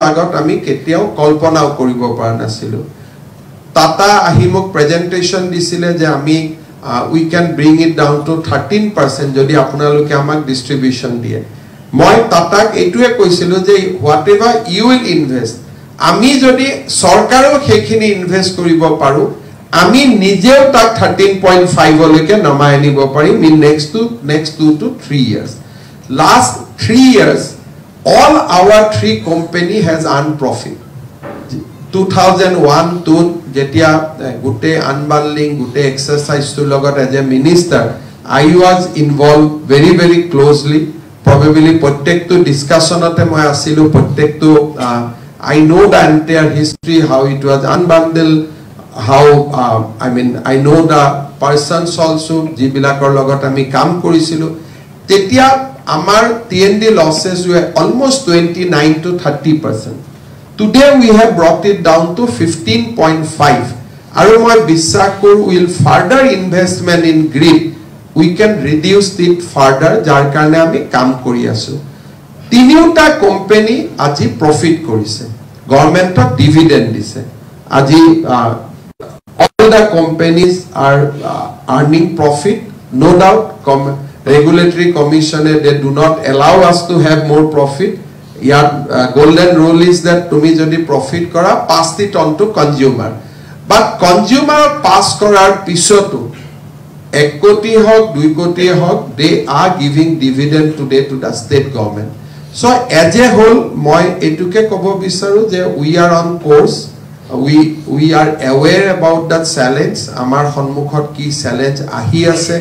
আগত আমি কেতিয়াও কল্পনাও কৰিব পৰা নাছিলো টাটা আহিমক প্ৰেজেন্টেশন দিছিলে যে আমি we can bring it down to 13% যদি আপোনালোকে আমাক ডিস্ট্ৰিবিউশন দিয়ে মই টাটাক এটুৱে কৈছিলো যে whatever you will invest আমি যদি সৰকাৰও সেইখিনি ইনভেস্ট কৰিব পাৰো আমি নিজেও তাক 13.5 লৈকে নমাই আনিব পাৰিম in next 2 to 3 years last 3 years all our 3 company has earned profit 2001 to jetia gute unbundling gute exercise to logot as a minister I was involved very closely probably protect to discussion ote moi asilu protect to I know the entire history how it was unbundled how I mean I know the persons also jibilakor logot ami kam korisilu tetia amar TND losses were almost 29 to 30%. Today we have brought it down to 15.5. Aru moi biswas koru will further investment in grid we can reduce it further jar karone ami kam kori asu. Tiniuta company aji profit korise. Government of dividend dise. Aji all the companies are earning profit no doubt regulatory commission they do not allow us to have more profit your golden rule is that tumi jodi profit kora pass it on to consumer but consumer pass korar pisotu 1 koti hok 2 koti hok they are giving dividend today to the state government so as a whole moi etuke kobo bisaru je we are on course we are aware about that challenge amar honmukhot ki challenge ahi ase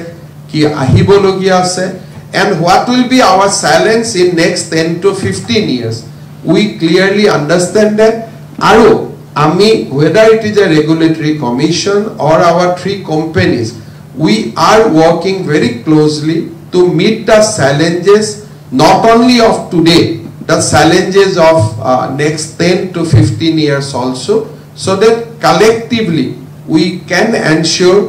ki ahibologia ase and what will be our challenge in next 10 to 15 years we clearly understand that aru ami whether it is a regulatory commission or our 3 companies we are working very closely to meet the challenges not only of today the challenges of next 10 to 15 years also so that collectively we can ensure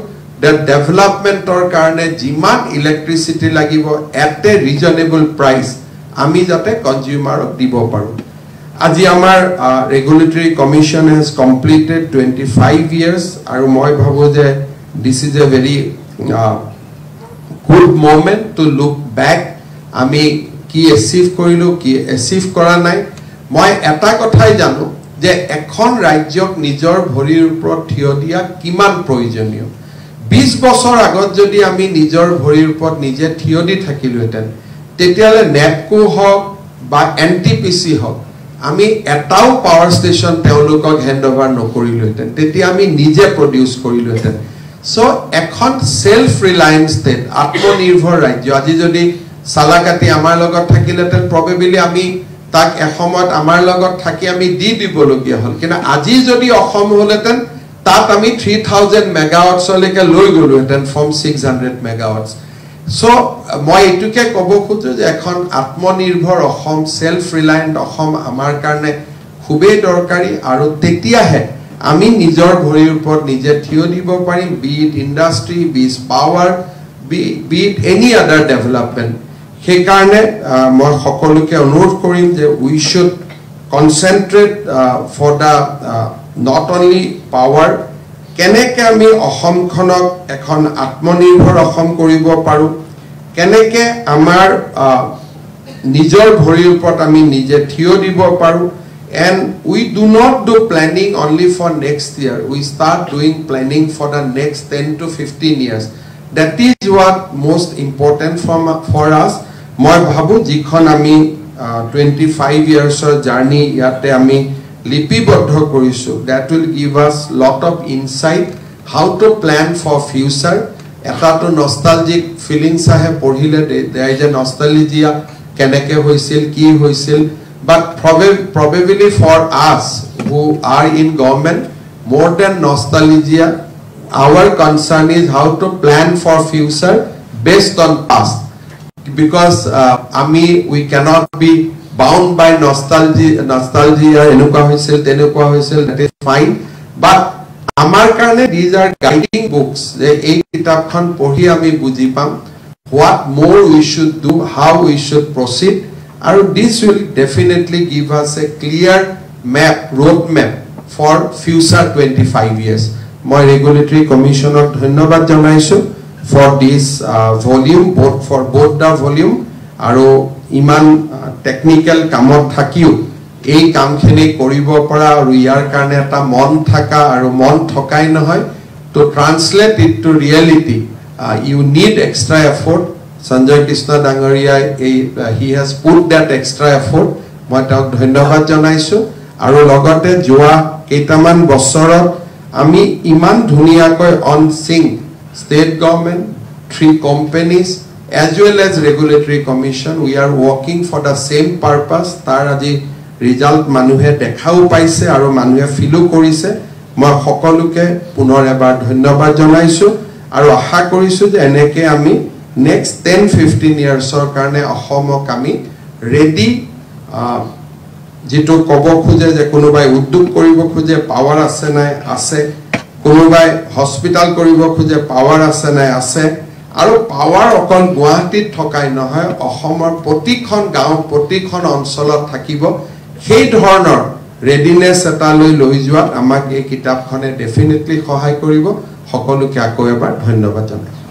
the development or karone jiman electricity lagibo at a reasonable price ami jate consumer dibo paru aji amar regulatory commission has completed 25 years aru moi bhabo je this is a very good moment to look back ami ki achieve korilu ki achieve kora nai moi eta kothai janu je ekhon rajyok nijor bhorir upor thio dia kiman proyojoniyo 20 বছৰ আগত যদি আমি নিজৰ ভৰিৰ ওপৰত নিজে থিয় দি থাকিলো হেতেন তেতিয়ালে নেপকো হক বা এনটিপিসি হক আমি এটাও পাৱাৰ ষ্টেচন তেওঁলোকক হেণ্ডওভাৰ নকৰিলো হেতেন তেতিয়া আমি নিজে প্ৰডিউস কৰিলো হেতেন সো এখন সেলফ ৰিলায়েন্স ষ্টেট আত্মনিৰ্ভৰ ৰাজ্য আজি যদি সালাকাতি আমাৰ লগত থাকিলেতেন প্ৰবেবলি আমি তাক এসময়ত আমাৰ লগত থাকি আমি দি দিবলগীয়া হল কিন্তু আজি যদি Assam হলেতেন that ami 3000 megawatts leke loi golu eten from 600 megawatts so moi etuke kobo khojo je ekhon atmonirbhor ahom self reliant ahom amar karone khube dorkari aru tetia he ami nijor bhorir upor nije thio dibo parim be it industry be it power be it any other development he karone moi hokoluke anurodh korim je we should concentrate for the not only power keneke ami ahom khonok ekhon atmonirbhor ahom koribo paru keneke amar nijor bhorir upor ami nije thio dibo paru and we do not do planning only for next year we start doing planning for the next 10 to 15 years that is what most important for us moi bhabu jikhon ami 25 years or journey yate ami lipiboddho korisu that will give us lot of insight how to plan for future eta to nostalgic feelings ahe porhile there is a nostalgia keneke hoisil ki hoisil but probably for us who are in government more than nostalgia our concern is how to plan for future based on past because we cannot be bound by nostalgia enukwa hoisil tenukwa hoisil that is fine but amar karone these are guiding books je ei kitab khon pohi ami buji pam what more we should do how we should proceed and this will definitely give us a clear map, roadmap for future 25 years. My regulatory commissioner dhanyabad janaisu for this volume, for both the volume, aro iman technical kamot thakiu ei kamkhini koribo para aru yar karone eta mon thaka aru mon thokai nohoy to translate it to reality. You need extra effort. Sanjay Krishna Dangaria, he has put that extra effort. Moi taok dhanyabad janaisu aru logote joa keitaman bosorat ami iman dhuniakoi on sync state government, 3 companies as well as regulatory commission, we are working for the same purpose. Tar aji result manuhe dekhau paise aru manuhe filu korise. Moi সকলোকে পুনৰ এবাৰ ধন্যবাদ জনাইছো আৰু আশা কৰিছো যে এনেকে আমি next 10-15 yearsৰ কাৰণে অসমক আমি ৰেডি যেটো কব খুজে যে কোনোবাই উদ্যোগ কৰিব খুজে পাৱাৰ আছে নাই আছে, কোনোবাই হস্পিটাল কৰিব খুজে পাৱাৰ আছে নাই আছে, আৰু পাৱাৰ অকল গুৱাহাটীত থকাই নহয় অসমৰ প্ৰতিখন গাঁও প্ৰতিখন অঞ্চলত থাকিব। সেই ধৰণৰ ৰেডিনেছ এটা লৈ যোৱাত আমাক এই কিতাপখনে ডেফিনেটলি সহায় কৰিব। সকলোকে আকৌ এবাৰ ধন্যবাদ জনাই